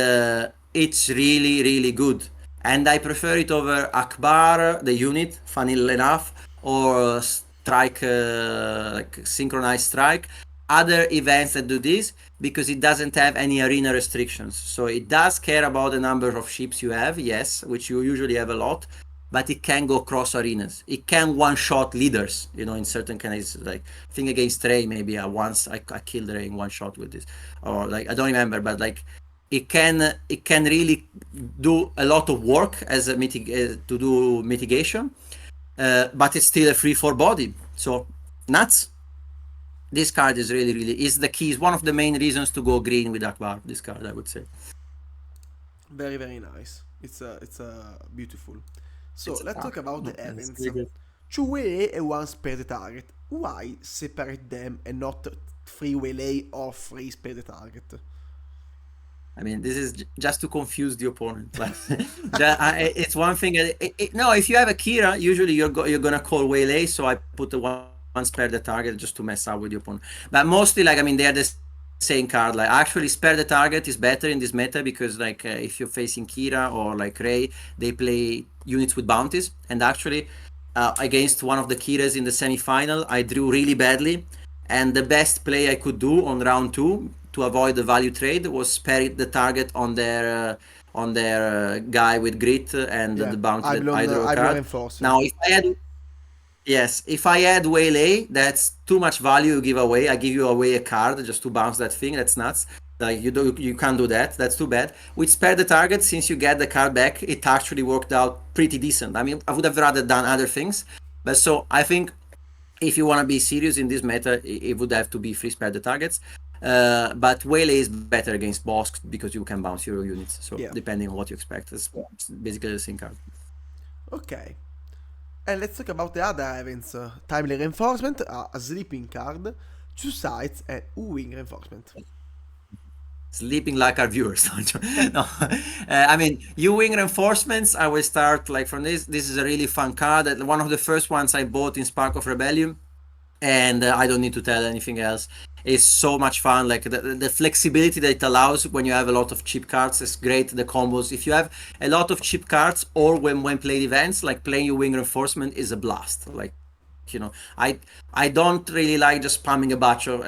it's really good. And I prefer it over Akbar, the unit, funnily enough, or strike, like synchronized strike. Other events that do this, because it doesn't have any arena restrictions. So it does care about the number of ships you have, yes, which you usually have a lot, but it can go cross arenas. It can one-shot leaders, you know, in certain cases. Like, I think against Ray, maybe once I killed Ray in one shot with this. Or, like, I don't remember, but, like, it can really do a lot of work as a to do mitigation, but it's still a 3/4 body. So, nuts. This card is is the key. Is one of the main reasons to go green with Akbar. This card, I would say. Very nice. It's beautiful. So let's talk about the events. 2 waylay and 1 spare the target. Why separate them and not 3 waylay or 3 spare the target? I mean, this is just to confuse the opponent. It's one thing. No, if you have a Kira, usually you're gonna call waylay. So I put the one spare the target just to mess up with the opponent. But mostly, like, I mean, they are the same card. Like, actually, spare the target is better in this meta because, like, if you're facing Kira or like Ray, they play units with bounties. And actually, against one of the Kiras in the semi-final, I drew really badly. And the best play I could do on round 2 to avoid the value trade was spare the target on their guy with grit and the bounty that I drew a card. Now, if I add waylay, that's too much value you give away. I give you away a card just to bounce that thing. That's nuts. Like you can't do that. That's too bad. With spare the target, since you get the card back, it actually worked out pretty decent. I mean, I would have rather done other things, but so I think if you want to be serious in this meta, it would have to be free spare the targets. But waylay is better against boss because you can bounce your units. So depending on what you expect, it's basically the same card. Okay. And let's talk about the other events. Timely Reinforcement, a sleeping card, 2 sides, and U-Wing Reinforcement. Sleeping like our viewers, don't you? No. I mean, U-Wing Reinforcements, I will start like from this. This is a really fun card. One of the first ones I bought in Spark of Rebellion. And I don't need to tell anything else. It's so much fun. Like the flexibility that it allows when you have a lot of cheap cards is great. The combos. If you have a lot of cheap cards, or when played events, like playing U-Wing Reinforcement is a blast. Like, you know, I don't really like just spamming a bunch of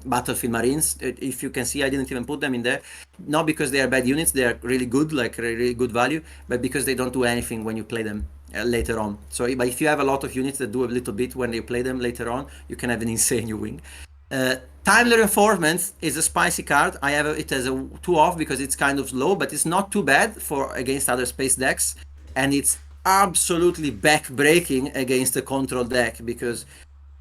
Battlefield Marines. If you can see, I didn't even put them in there. Not because they are bad units. They are really good, like really good value, but because they don't do anything when you play them later on. So, but if you have a lot of units that do a little bit when you play them later on, you can have an insane U-Wing. Timely Reinforcement is a spicy card. I have it as a 2-off because it's kind of slow, but it's not too bad for against other space decks, and it's absolutely back-breaking against the control deck because,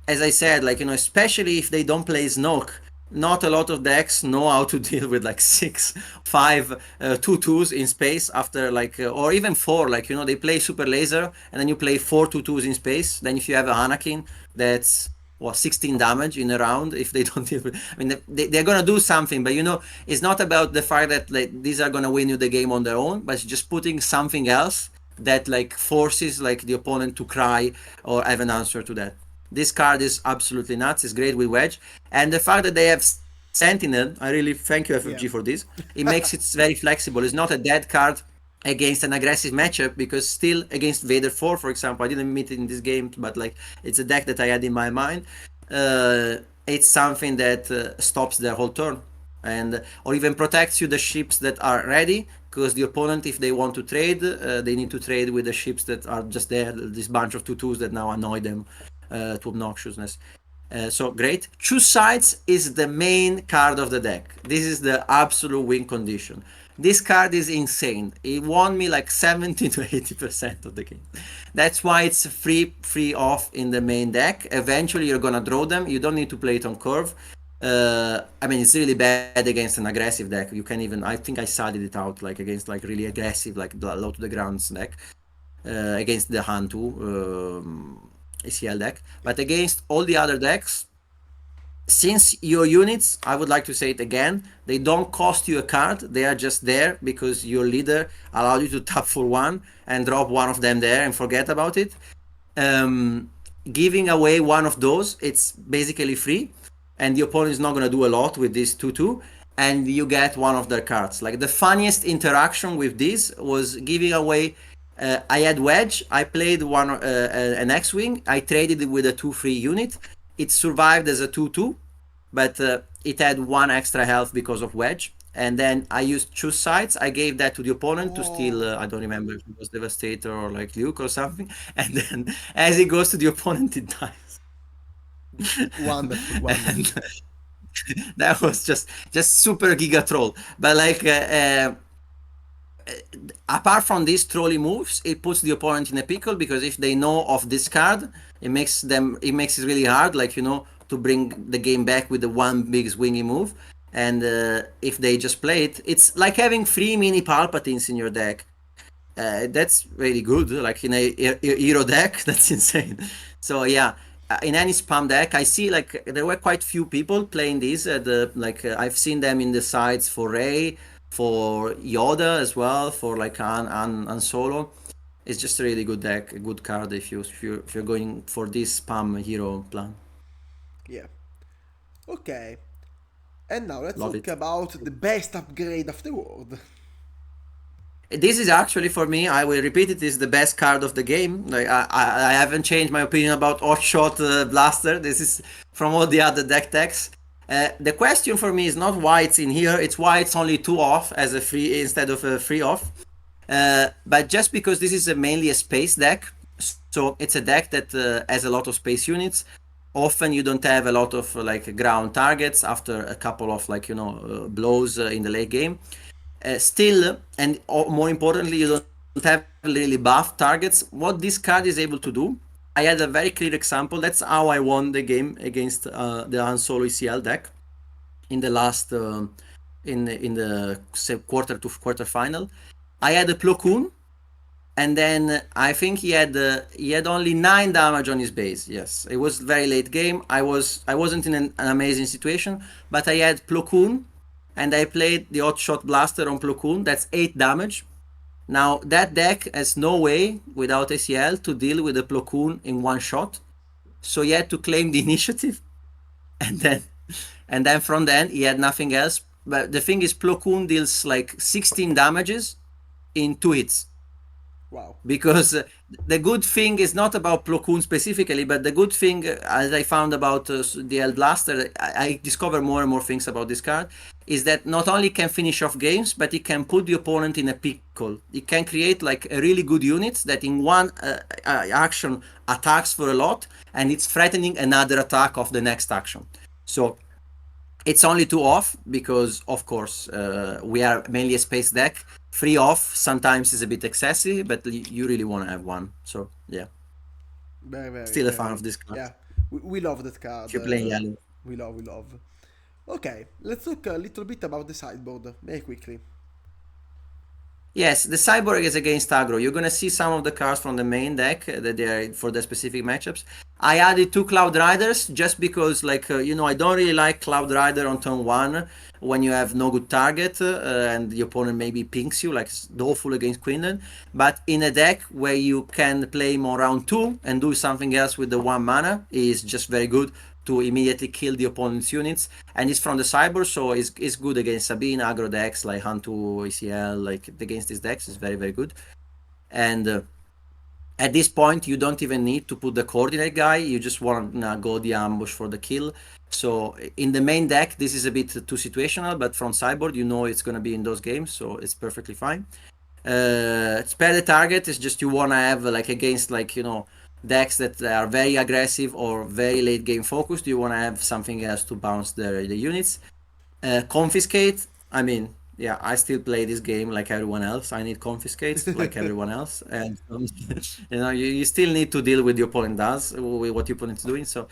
as I said, like, you know, especially if they don't play Snoke, not a lot of decks know how to deal with like 6, 5, 2/2s in space after like, or even 4. Like, you know, they play Super Laser and then you play 4 2/2s in space. Then if you have a Anakin, that's 16 damage in a round if they don't deal with. I mean, they're gonna do something, but you know, it's not about the fact that like these are gonna win you the game on their own, but it's just putting something else that like forces like the opponent to cry or have an answer to that. This card is absolutely nuts. It's great with Wedge. And the fact that they have Sentinel, I really thank you, FFG, for this. It makes it very flexible. It's not a dead card against an aggressive matchup, because still against Vader 4, for example, I didn't meet it in this game, but like it's a deck that I had in my mind. It's something that stops their whole turn, and or even protects you the ships that are ready, because the opponent, if they want to trade, they need to trade with the ships that are just there, this bunch of 2/2s that now annoy them to obnoxiousness. So great. Choose sides is the main card of the deck. This is the absolute win condition. This card is insane. It won me like 70 to 80% of the game. That's why it's free off in the main deck. Eventually you're gonna draw them. You don't need to play it on curve. I mean, it's really bad against an aggressive deck. You can even, I think I sided it out like against like really aggressive, like low to the grounds deck. Against the Hantu ACL deck. But against all the other decks, since your units, I would like to say it again, they don't cost you a card. They are just there because your leader allowed you to tap for one and drop one of them there and forget about it. Giving away one of those, it's basically free, and the opponent is not going to do a lot with this 2/2, and you get one of their cards. Like the funniest interaction with this was giving away. I had Wedge. I played an X-wing. I traded it with a 2/3 unit. It survived as a 2/2, but it had one extra health because of Wedge. And then I used choose sides. I gave that to the opponent to steal. I don't remember if it was Devastator or like Luke or something. And then as it goes to the opponent, it dies. Wonderful, wonderful. And that was just super giga troll. But like apart from these trolly moves, it puts the opponent in a pickle, because if they know of this card, it makes it really hard, like, you know, to bring the game back with the one big swingy move. And if they just play it, it's like having 3 mini Palpatines in your deck. That's really good. Like in a hero deck, that's insane. So yeah, in any spam deck, I see like there were quite few people playing these. I've seen them in the sides for Rey, for Yoda as well, for like Han Solo. It's just a really good deck, a good card if you're going for this spam hero plan. Yeah. Okay. And now let's Love talk it. about the best upgrade of the world. This is actually, for me, I will repeat it, is the best card of the game. Like I haven't changed my opinion about Hotshot Blaster. This is from all the other deck techs. The question for me is not why it's in here, it's why it's only 2 off as a free instead of a free off. But just because this is mainly a space deck, so it's a deck that has a lot of space units. Often you don't have a lot of like ground targets after a couple of like, you know, blows in the late game. Still, and more importantly, you don't have really buff targets. What this card is able to do, I had a very clear example. That's how I won the game against the Han Solo ECL deck in the last in the quarter to quarter final. I had a Plo Koon, and then I think he had only 9 damage on his base. Yes, it was very late game. I wasn't in an amazing situation, but I had Plo Koon, and I played the Hotshot Blaster on Plo Koon. That's 8 damage. Now that deck has no way without ACL to deal with the Plo Koon in one shot, so he had to claim the initiative, and then from then he had nothing else. But the thing is, Plo Koon deals like 16 damages in 2 hits. Wow. Because the good thing is not about Plo Koon specifically, but the good thing, as I found about the El Blaster, I discover more and more things about this card, is that not only can finish off games, but it can put the opponent in a pickle. It can create like a really good unit that in one action attacks for a lot, and it's threatening another attack of the next action. So it's only 2 off because, of course, we are mainly a space deck. 3 off sometimes is a bit excessive, but you really want to have 1. So yeah, Very, very. still a very, fan of this card. Yeah, we love that card. If you're playing yellow. We love. Okay, let's talk a little bit about the sideboard, very quickly. Yes, the Sideboard is against aggro. You're gonna see some of the cards from the main deck that they are for the specific matchups. I added 2 Cloud Riders just because, like, you know, I don't really like Cloud Rider on turn 1 when you have no good target and the opponent maybe pinks you, like Doleful against Quinlan. But in a deck where you can play more round 2 and do something else with the 1 mana is just very good to immediately kill the opponent's units, and it's from the Sideboard, so it's good against Sabine aggro decks like Hantu, ACL, like against these decks is very, very good. And at this point you don't even need to put the coordinate guy, you just want to go the ambush for the kill. So in the main deck this is a bit too situational, but from Sideboard you know it's going to be in those games, so it's perfectly fine. Spare the target is just you want to have like against, like, you know, decks that are very aggressive or very late game focused, you want to have something else to bounce the units. Confiscate, I mean, yeah, I still play this game like everyone else. I need confiscates like everyone else, and you still need to deal with the opponent does, with what your opponent is doing. So,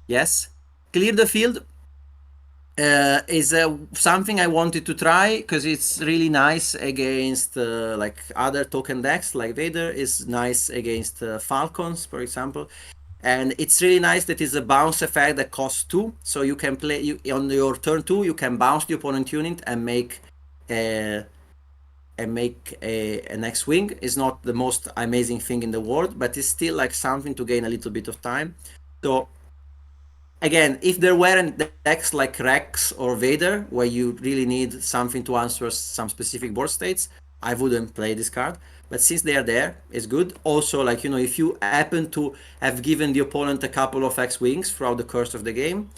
yes, clear the field is something I wanted to try because it's really nice against like other token decks. Like Vader is nice against Falcons, for example, and it's really nice that it's a bounce effect that costs 2, so you can play on your turn 2. You can bounce the opponent unit and make a an X-wing. Is not the most amazing thing in the world, but it's still like something to gain a little bit of time. So again, if there weren't decks like Rex or Vader, where you really need something to answer some specific board states, I wouldn't play this card. But since they are there, it's good. Also, like, if you happen to have given the opponent a couple of X-Wings throughout the course of the game,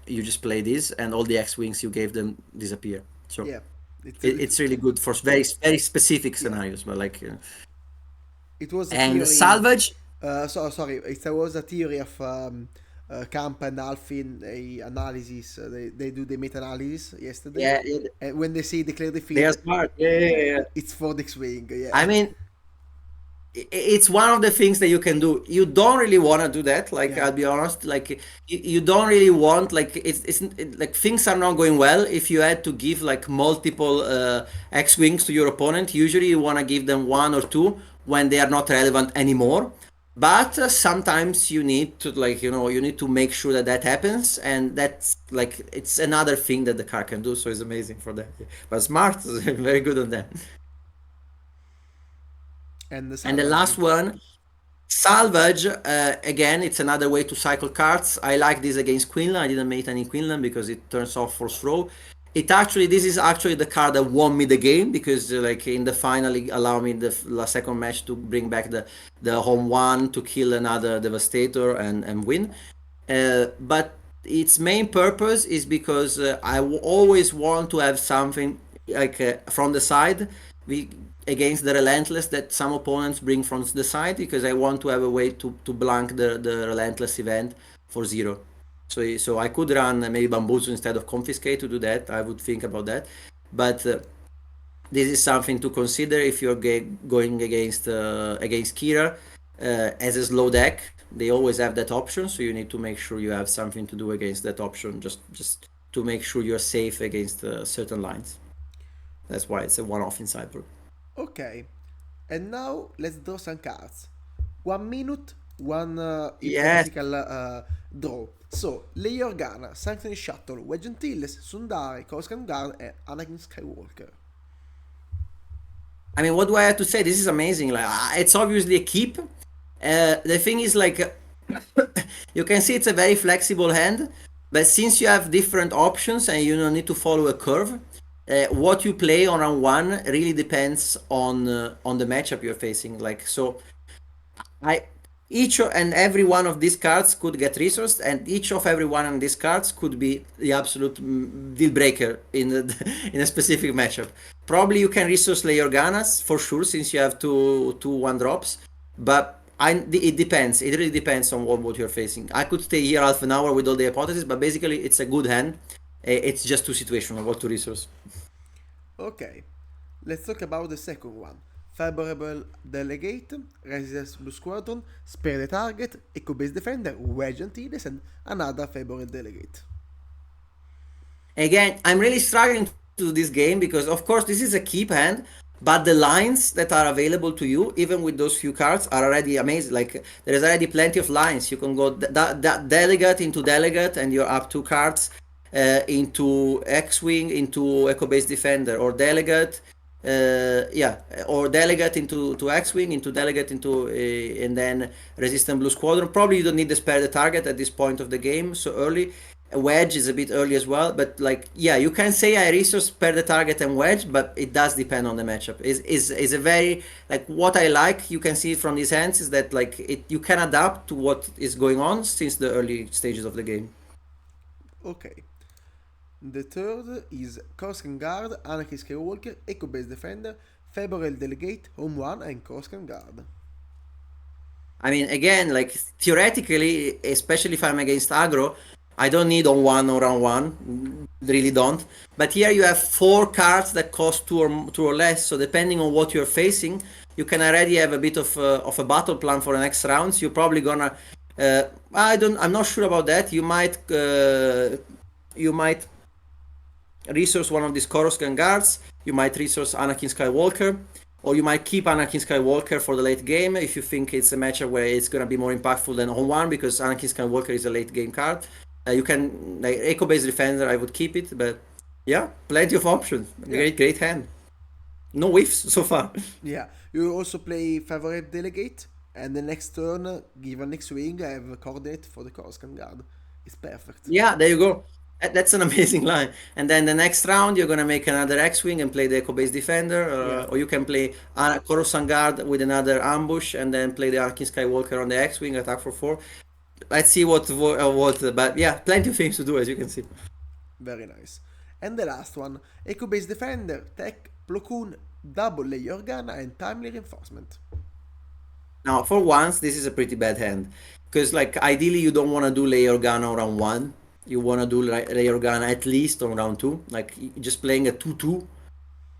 you just play this, and all the X-Wings you gave them disappear. So Yeah, it's really good for very, very specific yeah. scenarios. But like, It was a and theory. salvage. Sorry, it was a theory of Camp and Alfin a analysis. They do the meta analysis yesterday, Yeah, and when they see declare the they are field, smart. Yeah. it's for the X-wing. Yeah, I mean, it's one of the things that you can do. You don't really want to do that, like, yeah, I'll be honest, like you don't really want, like, like things are not going well if you had to give like multiple X-wings to your opponent. Usually you want to give them 1 or 2 when they are not relevant anymore, but sometimes you need to, like, you need to make sure that that happens, and that's like, it's another thing that the card can do, so it's amazing for that. But smart, very good on that. and the And the salvage. last one, salvage. Again, it's another way to cycle cards. I like this against Quinlan. I didn't make any Quinlan because it turns off force throw. This is actually the card that won me the game, because like in the final it allowed me the second match to bring back the home one to kill another devastator and win. But its main purpose is because always want to have something like from the side, we against the relentless that some opponents bring from the side, because I want to have a way to blank the relentless event for 0. So I could run maybe Bamboozle instead of Confiscate to do that. I would think about that, but this is something to consider if you're going against Kira as a slow deck. They always have that option, so you need to make sure you have something to do against that option, just to make sure you're safe against certain lines. That's why it's a one-off in Sideboard. Okay, and now let's draw some cards. 1 minute, one Yes. hypothetical draw. So, Leia Organa, Sanctuary Shuttle, Wedge Antilles, Sundari, Coruscant Guard, and Anakin Skywalker. I mean, what do I have to say? This is amazing. Like, it's obviously a keep. The thing is, like, you can see it's a very flexible hand, but since you have different options and you don't need to follow a curve, what you play on round 1 really depends on the matchup you're facing. Like, so I each and every one of these cards could get resourced, and each of every one of these cards could be the absolute deal breaker in in a specific matchup. Probably you can resource Leia Organas for sure, since you have two 1-drops, but it depends. It really depends on what you're facing. I could stay here half an hour with all the hypotheses, but basically it's a good hand. It's just too situational what to resource. Okay, let's talk about the second one. Favorable Delegate, Resistance Blue Squadron, Spare the Target, Echo-Based Defender, Wedge Antilles, and another Favorable Delegate. Again, I'm really struggling to do this game because, of course, this is a keep hand, but the lines that are available to you, even with those few cards, are already amazing. Like, there's already plenty of lines. You can go Delegate into Delegate, and you're up 2 cards, into X-Wing, into Echo-Based Defender, or Delegate. Or Delegate into X-Wing, into Delegate into and then Resistant Blue Squadron. Probably you don't need to spare the target at this point of the game so early. Wedge is a bit early as well, but like, yeah, you can say I resource spare the target and Wedge, but it does depend on the matchup. Is a very, like, what I like, you can see from these hands, is that like you can adapt to what is going on since the early stages of the game. Okay. The third is Coruscant Guard, Anakin Skywalker, Echo-Based Defender, Favorable Delegate, Home 1, and Coruscant Guard. I mean, again, like theoretically, especially if I'm against aggro, I don't need on one or on one, really don't. But here you have four cards that cost two or less. So depending on what you're facing, you can already have a bit of a battle plan for the next rounds. You're probably gonna, I'm not sure about that. You might resource one of these Coruscant guards. You might resource Anakin Skywalker, or you might keep Anakin Skywalker for the late game if you think it's a matchup where it's gonna be more impactful than on one, because Anakin Skywalker is a late game card. You can like Echo Based Defender. I would keep it, but yeah, plenty of options. Yeah. Great hand. No whiffs so far. Yeah, you also play favorite delegate, and the next turn, give an X-wing, I have a coordinate for the Coruscant Guard. It's perfect. Yeah, there you go. That's an amazing line. And then the next round, you're gonna make another X-wing and play the Echo-based defender, Yeah, or you can play Coruscant Guard with another ambush, and then play the Anakin Skywalker on the X-wing, attack for 4. Let's see but yeah, plenty of things to do, as you can see. very nice. And the last one, Echo-based defender, tech, Plo Koon, double layer gun, and timely reinforcement. Now, for once, this is a pretty bad hand, because like ideally you don't want to do layer gun on round 1. You want to do layer gun at least on round 2. Like just playing a 2-2,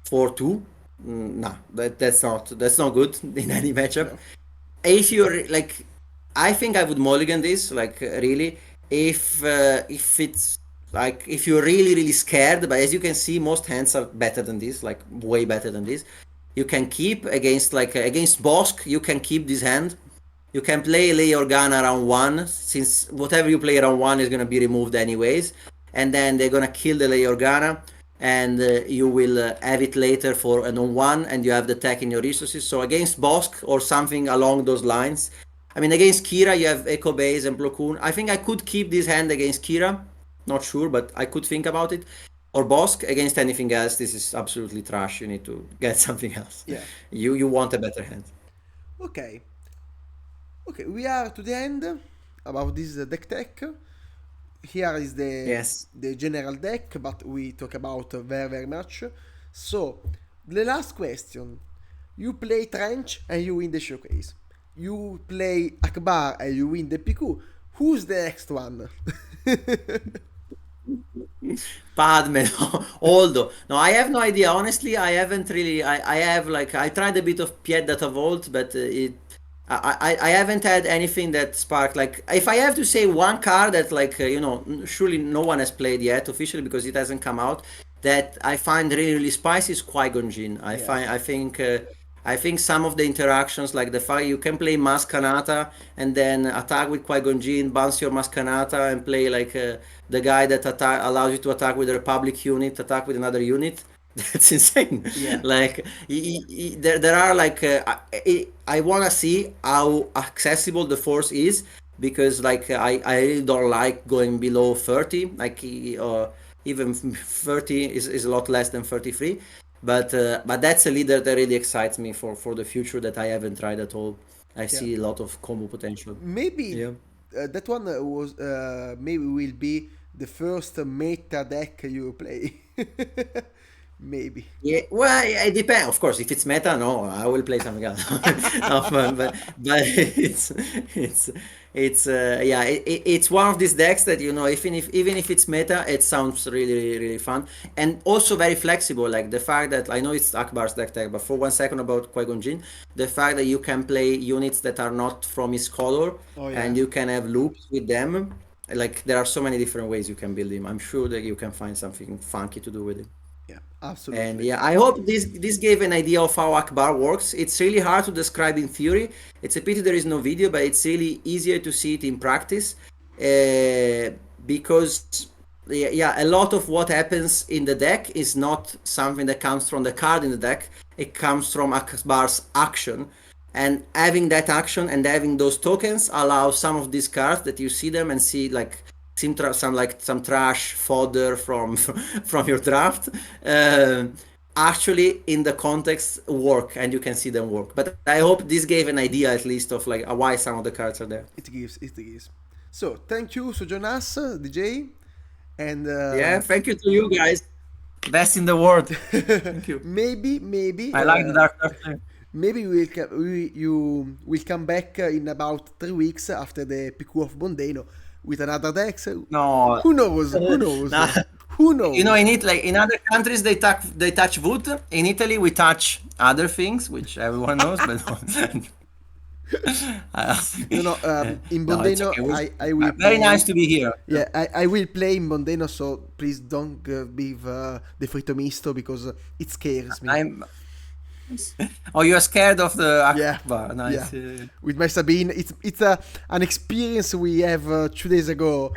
4-2. Nah, that's not good in any matchup. No. If you're like, I think I would mulligan this, like really, if it's like if you're really scared. But as you can see, most hands are better than this, like way better than this. You can keep against Bosk, you can keep this hand. You can play Lay Organa around 1, since whatever you play around 1 is going to be removed anyways. And then they're going to kill the Lay Organa, and you will have it later for an on 1, and you have the tech in your resources. So against Bosk or something along those lines. I mean, against Kira, you have Echo Base and Plo Koon. I think I could keep this hand against Kira. Not sure, but I could think about it. Or Bosk. Against anything else, this is absolutely trash. You need to get something else. Yeah. You want a better hand. Okay. Okay, we are to the end about this deck tech. Here is Yes. the general deck, but we talk about very much. So, the last question. You play Trench and you win the showcase. You play Akbar and you win the PQ. Who's the next one? Padme, no. Aldo. No, I have no idea. Honestly, I haven't really. I have like I tried a bit of Piedata Vault, but I haven't had anything that sparked like. If I have to say one card that like surely no one has played yet officially because it hasn't come out, that I find really spicy is Qui-Gon Jinn. Yeah. I think some of the interactions, like the fact you can play Maskanata and then attack with Qui-Gon Jinn, bounce your Maskanata, and play like the guy that allows you to attack with a Republic unit, attack with another unit. That's insane. Yeah. Like there are like I want to see how accessible the Force is, because like I really don't like going below 30. Like even 30 is a lot less than 33. But that's a leader that really excites me for the future that I haven't tried at all. I Yeah. see a lot of combo potential. Maybe Yeah. that one was maybe will be the first meta deck you play. Maybe. Yeah, well, it depends. Of course, if it's meta, no, I will play something else. No, but it's one of these decks that even if it's meta, it sounds really fun, and also very flexible. Like the fact that I know it's Akbar's deck tag, but for 1 second about Qui-Gon Jinn, the fact that you can play units that are not from his color, Oh yeah. and you can have loops with them. Like there are so many different ways you can build him. I'm sure that you can find something funky to do with it. Yeah. And Absolutely. yeah, I hope this gave an idea of how Akbar works. It's really hard to describe in theory. It's a pity there is no video, but it's really easier to see it in practice, because a lot of what happens in the deck is not something that comes from the card in the deck. It comes from Akbar's action, and having that action and having those tokens allows some of these cards that you see them and see like some trash fodder from from your draft, actually in the context work, and you can see them work. But I hope this gave an idea at least of like why some of the cards are there. It gives. It gives. So thank you for joining us, DJ, and Yeah, thank you to you guys. Best in the world. Thank you. maybe I like the Dark Turtle. maybe you will come back in about 3 weeks after the PQ of Bondeno with another deck. So No, who knows? Who knows? nah. Who You know, knows? like in other countries they touch wood. In Italy we touch other things, which everyone knows. But No, no. In no, it's Bondeno, okay. I will Very nice play. to be here. Yeah, I will play in Bondeno, so please don't give the Frito Misto because it scares me. I'm. Oh, you're scared of the Yeah, Akbar. yeah. Nice. With my Sabine, it's an experience we have 2 days ago.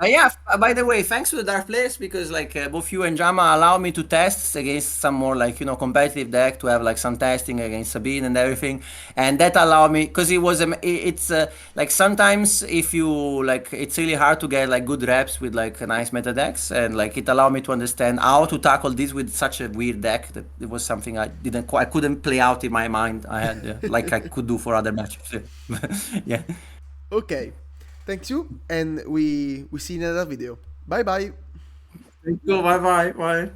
Yeah, by the way, thanks to the Dark Place because like both you and Jama allow me to test against some more like competitive deck to have like some testing against Sabine and everything, and that allowed me because it was it's like sometimes if you like it's really hard to get like good reps with like nice meta decks, and like it allowed me to understand how to tackle this with such a weird deck that it was something I couldn't play out in my mind. I had like I could do for other matchups. Yeah. Okay, thank you, and we see you in another video. Bye bye. Thank you. Bye bye. Bye.